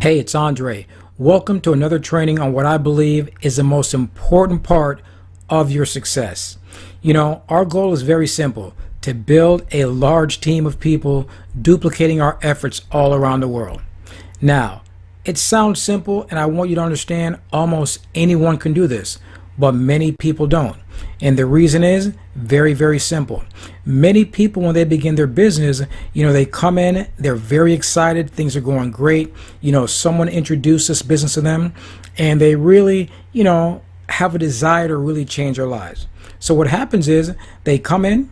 Hey, it's Andre. Welcome to another training on what I believe is the most important part of your success. Our goal is very simple: to build a large team of people duplicating our efforts all around the world. Now, it sounds simple, and I want you to understand almost anyone can do this, but many people don't. And the reason is very, very simple. Many people, when they begin their business, they come in, they're very excited, things are going great. Someone introduced this business to them, and they really, have a desire to really change their lives. So what happens is they come in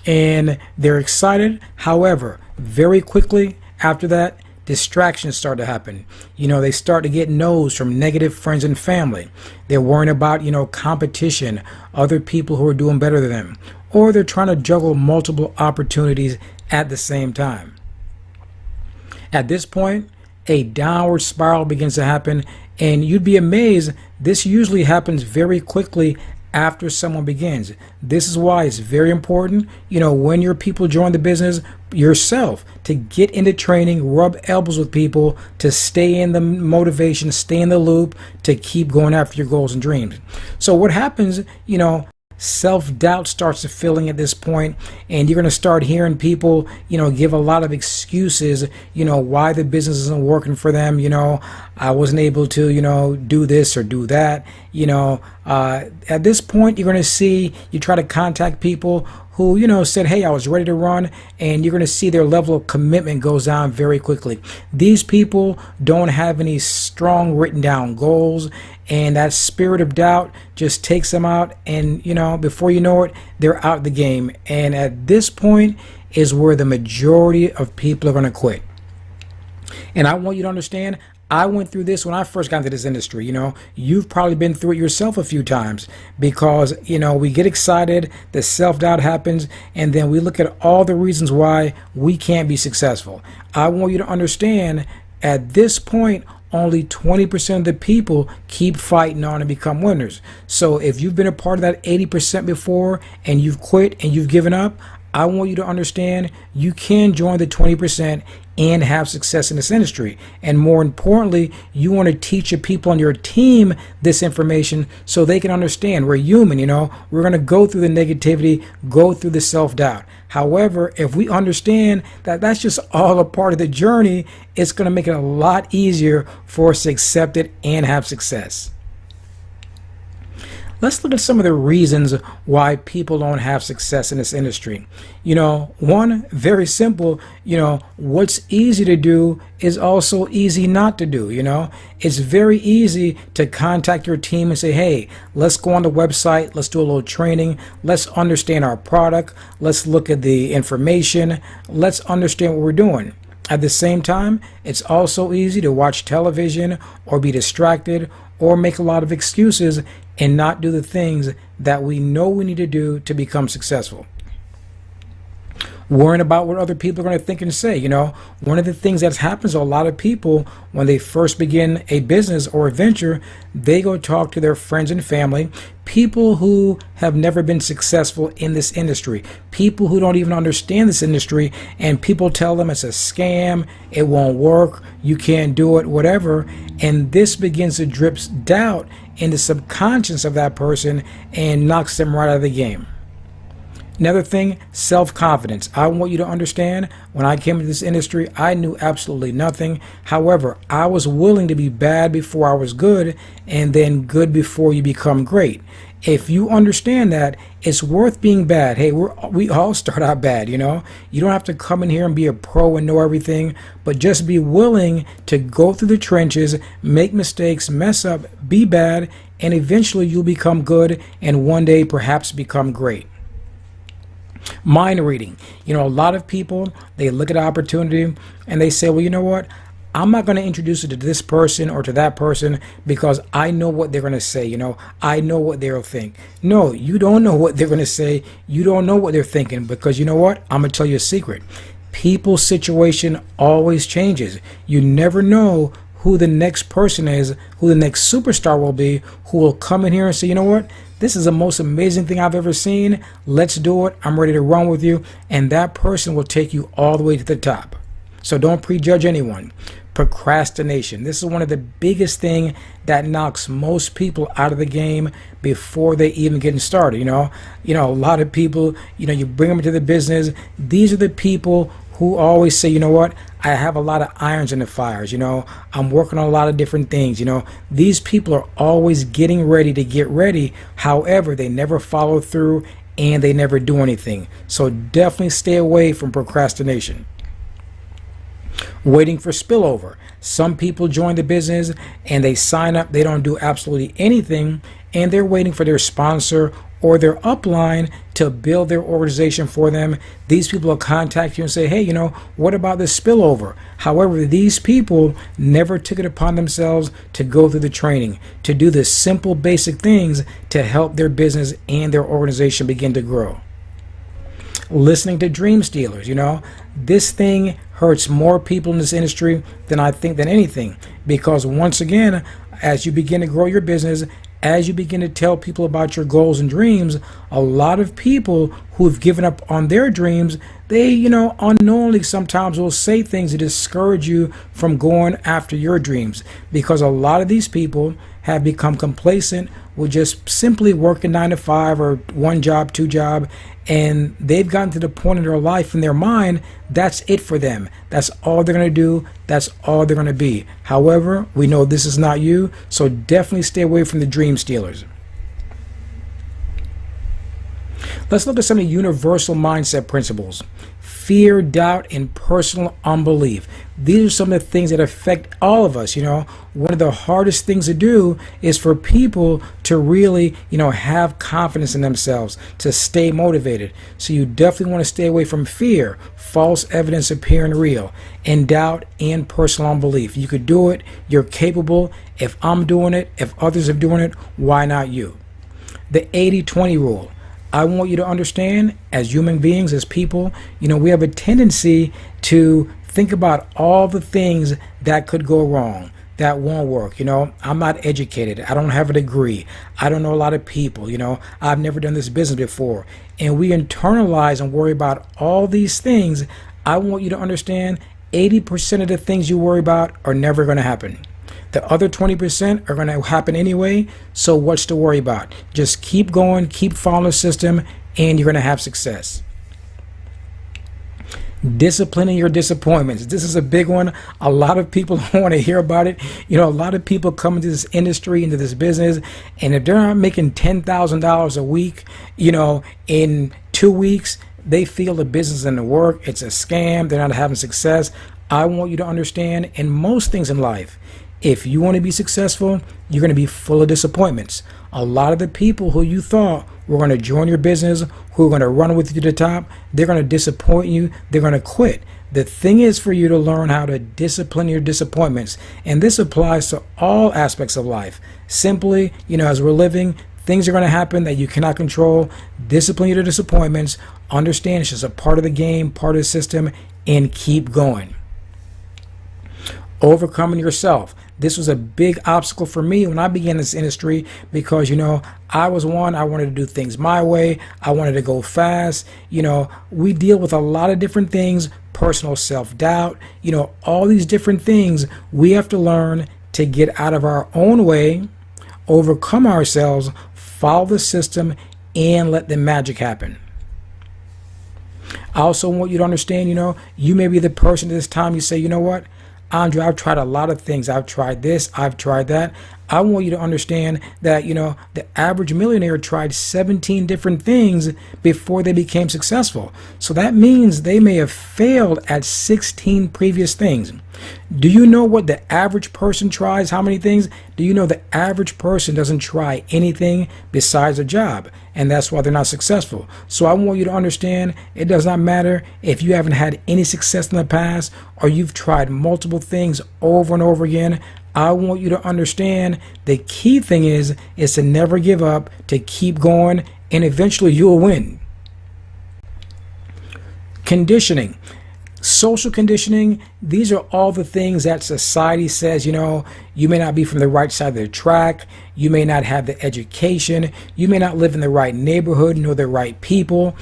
and they're excited. However, very quickly after that, distractions start to happen. They start to get no's from negative friends and family. They're worrying about, competition, other people who are doing better than them, or they're trying to juggle multiple opportunities at the same time. At this point, a downward spiral begins to happen, and you'd be amazed, this usually happens very quickly after someone begins. This is why it's very important, when your people join the business yourself, to get into training, rub elbows with people, to stay in the motivation, stay in the loop, to keep going after your goals and dreams. So what happens, self-doubt starts to filling at this point, and you're going to start hearing people, give a lot of excuses, why the business isn't working for them. I wasn't able to, do this or do that. At this point, you're going to see, you try to contact people who, said, hey, I was ready to run, and you're going to see their level of commitment goes down very quickly. These people don't have any strong written down goals, and that spirit of doubt just takes them out, and, before you know it, they're out of the game. And at this point is where the majority of people are going to quit. And I want you to understand, I went through this when I first got into this industry. You've probably been through it yourself a few times, because, we get excited, the self-doubt happens, and then we look at all the reasons why we can't be successful. I want you to understand, at this point, only 20% of the people keep fighting on and become winners. So if you've been a part of that 80% before and you've quit and you've given up, I want you to understand you can join the 20% and have success in this industry. And more importantly, you want to teach the people on your team this information so they can understand. We're human, we're going to go through the negativity, go through the self-doubt. However, if we understand that that's just all a part of the journey, it's going to make it a lot easier for us to accept it and have success. Let's look at some of the reasons why people don't have success in this industry. One, very simple, what's easy to do is also easy not to do. It's very easy to contact your team and say, hey, let's go on the website, let's do a little training, let's understand our product, let's look at the information, let's understand what we're doing. At the same time, it's also easy to watch television or be distracted or make a lot of excuses and not do the things that we know we need to do to become successful. Worrying about what other people are going to think and say. One of the things that happens to a lot of people when they first begin a business or a venture, they go talk to their friends and family, people who have never been successful in this industry, people who don't even understand this industry, and people tell them it's a scam, it won't work, you can't do it, whatever. And this begins to drip doubt in the subconscious of that person and knocks them right out of the game. Another thing, self-confidence. I want you to understand, when I came into this industry, I knew absolutely nothing. However, I was willing to be bad before I was good, and then good before you become great. If you understand that, it's worth being bad. Hey, we all start out bad, You don't have to come in here and be a pro and know everything, but just be willing to go through the trenches, make mistakes, mess up, be bad, and eventually you'll become good, and one day perhaps become great. Mind reading. A lot of people, they look at opportunity and they say, well, you know what? I'm not going to introduce it to this person or to that person because I know what they're going to say. I know what they'll think. No, you don't know what they're going to say. You don't know what they're thinking, because you know what? I'm going to tell you a secret. People's situation always changes. You never know who the next person is, who the next superstar will be, who will come in here and say, you know what? This is the most amazing thing I've ever seen. Let's do it. I'm ready to run with you. And that person will take you all the way to the top. So don't prejudge anyone. Procrastination. This is one of the biggest thing that knocks most people out of the game before they even get started. A lot of people, you bring them into the business. These are the people who always say, you know what, I have a lot of irons in the fires. I'm working on a lot of different things. These people are always getting ready to get ready. However, they never follow through and they never do anything. So definitely stay away from procrastination. Waiting for spillover. Some people join the business and they sign up, they don't do absolutely anything, and they're waiting for their sponsor or their upline to build their organization for them. These people will contact you and say, hey, what about this spillover? However, these people never took it upon themselves to go through the training, to do the simple basic things to help their business and their organization begin to grow. Listening to dream stealers. This thing hurts more people in this industry than anything, because once again, as you begin to grow your business, as you begin to tell people about your goals and dreams, a lot of people who have given up on their dreams, they unknowingly sometimes will say things to discourage you from going after your dreams, because a lot of these people have become complacent with just simply working 9 to 5 or one job, two job, and they've gotten to the point in their life, in their mind, that's it for them. That's all they're going to do. That's all they're going to be. However, we know this is not you, so definitely stay away from the dream stealers. Let's look at some of the universal mindset principles. Fear, doubt, and personal unbelief. These are some of the things that affect all of us. One of the hardest things to do is for people to really, have confidence in themselves, to stay motivated. So you definitely want to stay away from fear, false evidence appearing real, and doubt and personal unbelief. You could do it. You're capable. If I'm doing it, if others are doing it, why not you? The 80-20 rule. I want you to understand, as human beings, as people, we have a tendency to think about all the things that could go wrong, that won't work. I'm not educated. I don't have a degree. I don't know a lot of people. I've never done this business before. And we internalize and worry about all these things. I want you to understand 80% of the things you worry about are never going to happen. The other 20% are going to happen anyway, so what's to worry about? Just keep going, keep following the system, and you're going to have success. Disciplining your disappointments. This is a big one. A lot of people don't want to hear about it. A lot of people come into this industry, into this business, and if they're not making $10,000 a week, in 2 weeks, they feel the business and the work, it's a scam, they're not having success. I want you to understand, in most things in life, if you want to be successful, you're going to be full of disappointments. A lot of the people who you thought were going to join your business, who are going to run with you to the top, they're going to disappoint you. They're going to quit. The thing is for you to learn how to discipline your disappointments. And this applies to all aspects of life. Simply, as we're living, things are going to happen that you cannot control. Discipline your disappointments. Understand it's just a part of the game, part of the system, and keep going. Overcoming yourself. This was a big obstacle for me when I began this industry, because I was one, I wanted to do things my way, I wanted to go fast. We deal with a lot of different things, personal self-doubt, all these different things. We have to learn to get out of our own way, overcome ourselves, follow the system, and let the magic happen. I also want you to understand, you may be the person at this time, you say, what, Andre, I've tried a lot of things. I've tried this, I've tried that. I want you to understand that, the average millionaire tried 17 different things before they became successful. So that means they may have failed at 16 previous things. Do you know what the average person tries? How many things? Do you know the average person doesn't try anything besides a job? And that's why they're not successful. So I want you to understand, it does not matter if you haven't had any success in the past or you've tried multiple things over and over again. I want you to understand the key thing is to never give up, to keep going, and eventually you'll win. Conditioning. Social conditioning, these are all the things that society says, you may not be from the right side of the track, you may not have the education, you may not live in the right neighborhood, know the right people.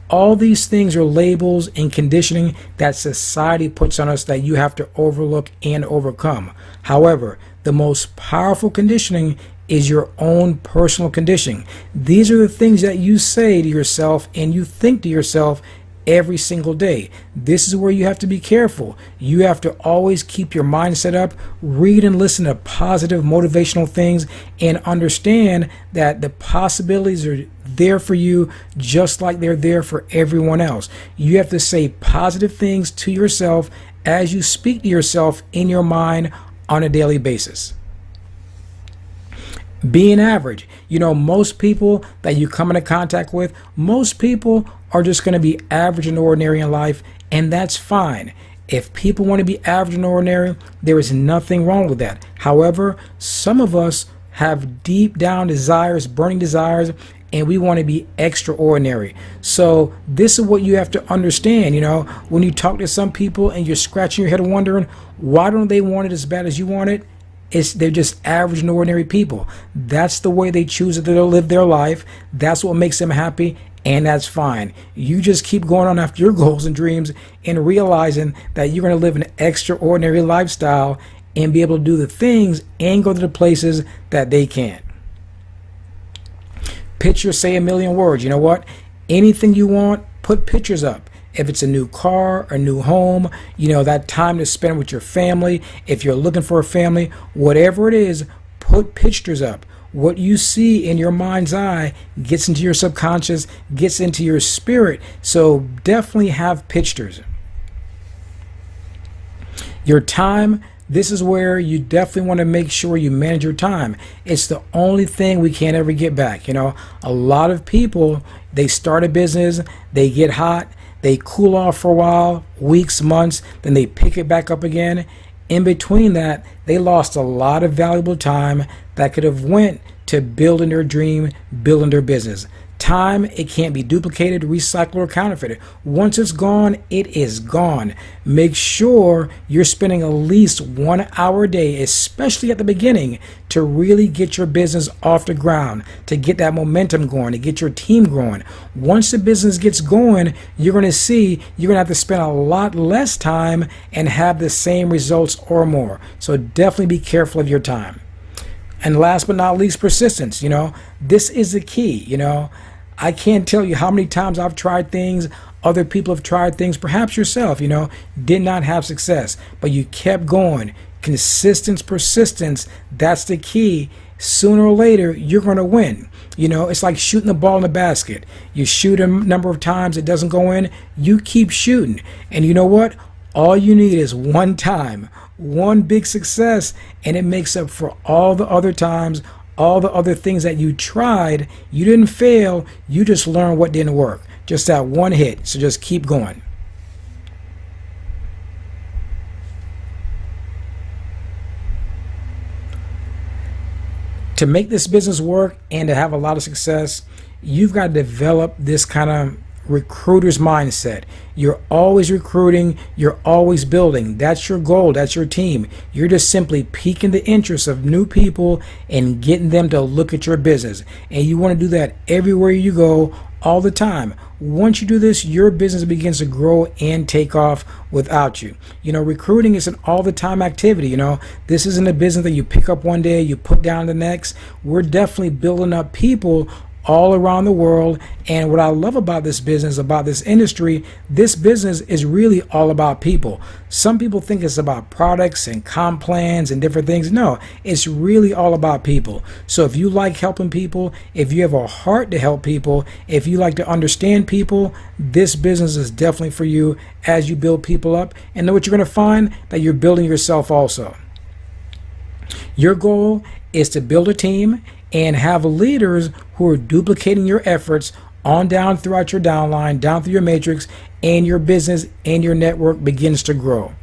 All these things are labels and conditioning that society puts on us that you have to overlook and overcome. However, the most powerful conditioning is your own personal conditioning. These are the things that you say to yourself and you think to yourself every single day. This is where you have to be careful. You have to always keep your mindset up, read and listen to positive motivational things, and understand that the possibilities are there for you just like they're there for everyone else. You have to say positive things to yourself as you speak to yourself in your mind on a daily basis. Being average. Most people that you come into contact with, most people are just going to be average and ordinary in life, and that's fine. If people want to be average and ordinary, there is nothing wrong with that. However, some of us have deep down desires, burning desires, and we want to be extraordinary. So this is what you have to understand. When you talk to some people and you're scratching your head wondering, why don't they want it as bad as you want it? They're just average and ordinary people. That's the way they choose to live their life. That's what makes them happy, and that's fine. You just keep going on after your goals and dreams and realizing that you're going to live an extraordinary lifestyle and be able to do the things and go to the places that they can't. Pictures say a million words. You know what? Anything you want, put pictures up. If it's a new car, a new home, that time to spend with your family, if you're looking for a family, whatever it is, put pictures up. What you see in your mind's eye gets into your subconscious, gets into your spirit. So definitely have pictures. Your time, this is where you definitely want to make sure you manage your time. It's the only thing we can't ever get back. A lot of people, they start a business, they get hot, they cool off for a while, weeks, months, then they pick it back up again. In between that, they lost a lot of valuable time that could have went to building their dream, building their business. Time, it can't be duplicated, recycled, or counterfeited. Once it's gone, it is gone. Make sure you're spending at least 1 hour a day, especially at the beginning, to really get your business off the ground, to get that momentum going, to get your team growing. Once the business gets going, you're going to see you're going to have to spend a lot less time and have the same results or more. So definitely be careful of your time. And last but not least, persistence. This is the key. I can't tell you how many times I've tried things, other people have tried things, perhaps yourself, did not have success, but you kept going. Consistent persistence, that's the key. Sooner or later, you're going to win. It's like shooting the ball in the basket. You shoot a number of times, it doesn't go in, you keep shooting. And you know what? All you need is one time, one big success, and it makes up for all the other times, all the other things that you tried. You didn't fail, you just learned what didn't work. Just that one hit, so just keep going. To make this business work and to have a lot of success, you've got to develop this kind of recruiter's mindset. You're always recruiting, you're always building. That's your goal, that's your team. You're just simply piquing the interest of new people and getting them to look at your business. And you want to do that everywhere you go, all the time. Once you do this, your business begins to grow and take off without you. Recruiting is an all the time activity. This isn't a business that you pick up one day, you put down the next. We're definitely building up people all around the world. And what I love about this business, about this industry, this business is really all about people. Some people think it's about products and comp plans and different things. No, it's really all about people. So if you like helping people, if you have a heart to help people, if you like to understand people, this business is definitely for you as you build people up. And know what you're going to find? That you're building yourself also. Your goal is to build a team and have leaders who are duplicating your efforts on down throughout your downline, down through your matrix, and your business and your network begins to grow.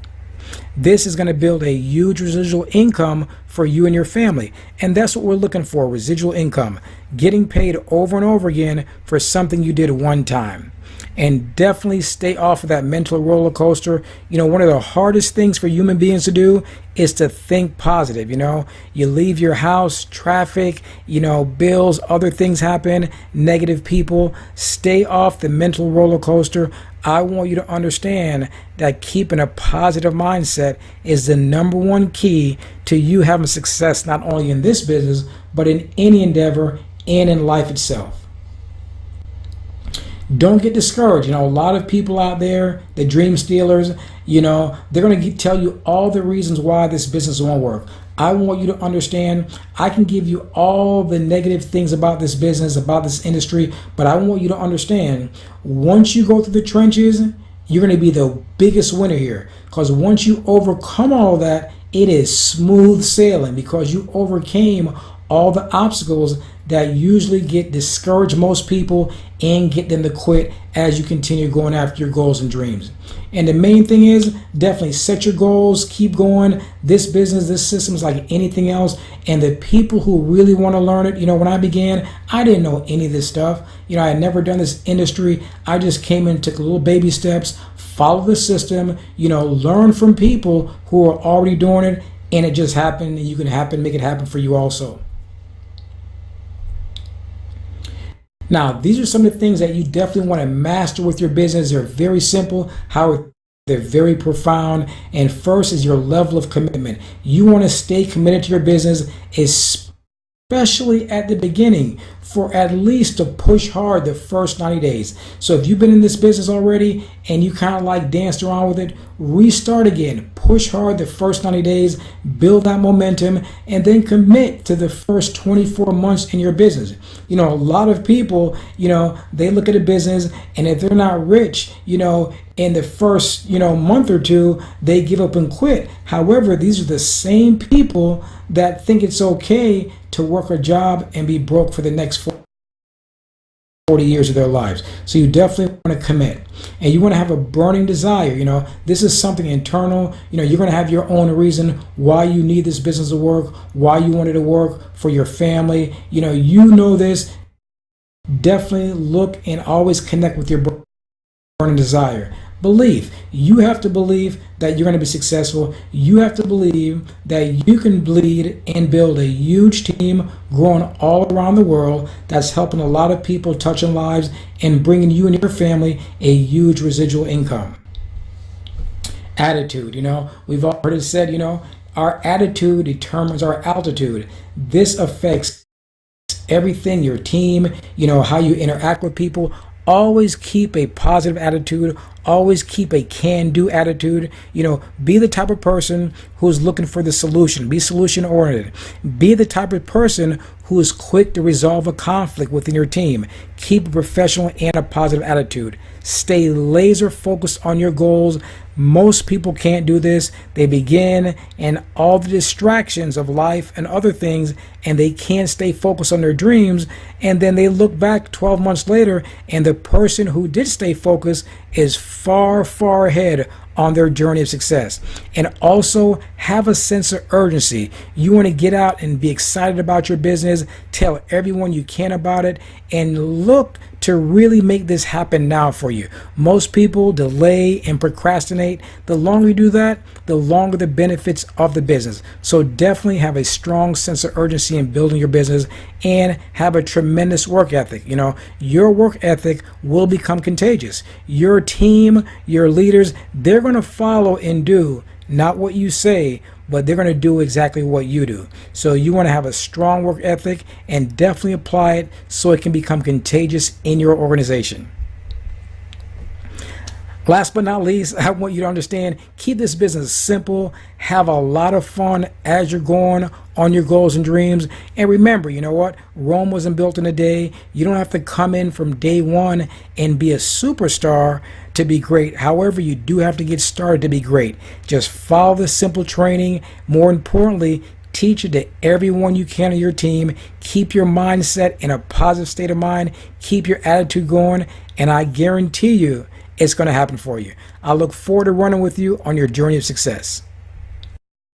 This is going to build a huge residual income for you and your family. And that's what we're looking for, residual income, getting paid over and over again for something you did one time. And definitely stay off of that mental roller coaster. One of the hardest things for human beings to do is to think positive. You leave your house, traffic, bills, other things happen, negative people. Stay off the mental roller coaster. I want you to understand that keeping a positive mindset is the number one key to you having success, not only in this business, but in any endeavor and in life itself. Don't get discouraged. A lot of people out there, the dream stealers, they're going to tell you all the reasons why this business won't work. I want you to understand, I can give you all the negative things about this business, about this industry, but I want you to understand, once you go through the trenches, you're going to be the biggest winner here. Because once you overcome all that, it is smooth sailing, because you overcame all the obstacles that usually discourage most people and get them to quit as you continue going after your goals and dreams. And the main thing is, definitely set your goals, keep going. This business, this system is like anything else. And the people who really want to learn it, when I began, I didn't know any of this stuff. I had never done this industry. I just came in, took little baby steps, follow the system, learn from people who are already doing it, and it just happened. And you can make it happen for you also. Now, these are some of the things that you definitely want to master with your business. They're very simple, however, they're very profound. And first is your level of commitment. You want to stay committed to your business, especially at the beginning, for at least to push hard the first 90 days. So if you've been in this business already and you kind of like danced around with it, restart again. Push hard the first 90 days, build that momentum, and then commit to the first 24 months in your business. A lot of people, they look at a business, and if they're not rich, in the first, month or two, they give up and quit. However, these are the same people that think it's okay to work a job and be broke for the next 40 years of their lives. So you definitely want to commit, and you want to have a burning desire. This is something internal. You're going to have your own reason why you need this business to work, why you want it to work for your family. This. Definitely look and always connect with your burning desire. Belief. You have to believe that you're going to be successful. You have to believe that you can lead and build a huge team growing all around the world that's helping a lot of people, touching lives, and bringing you and your family a huge residual income. Attitude. We've all heard it said, our attitude determines our altitude. This affects everything, your team, how you interact with people. Always keep a positive attitude. Always keep a can-do attitude. Be the type of person who's looking for the solution. Be solution-oriented. Be the type of person who is quick to resolve a conflict within your team. Keep a professional and a positive attitude. Stay laser focused on your goals. Most people can't do this. They begin and all the distractions of life and other things, and they can't stay focused on their dreams. And then they look back 12 months later, and the person who did stay focused is far, far ahead on their journey of success. And also have a sense of urgency. You want to get out and be excited about your business, tell everyone you can about it, and look to really make this happen now for you. Most people delay and procrastinate. The longer you do that, the longer the benefits of the business. So definitely have a strong sense of urgency in building your business, and have a tremendous work ethic. Your work ethic will become contagious. Your team, your leaders, they're going to follow and do not what you say, but they're going to do exactly what you do. So you want to have a strong work ethic and definitely apply it so it can become contagious in your organization. Last but not least, I want you to understand, keep this business simple, have a lot of fun as you're going on your goals and dreams. And remember, Rome wasn't built in a day. You don't have to come in from day one and be a superstar to be great. However, you do have to get started to be great. Just follow the simple training. More importantly, teach it to everyone you can on your team. Keep your mindset in a positive state of mind. Keep your attitude going, and I guarantee you, it's going to happen for you. I look forward to running with you on your journey of success.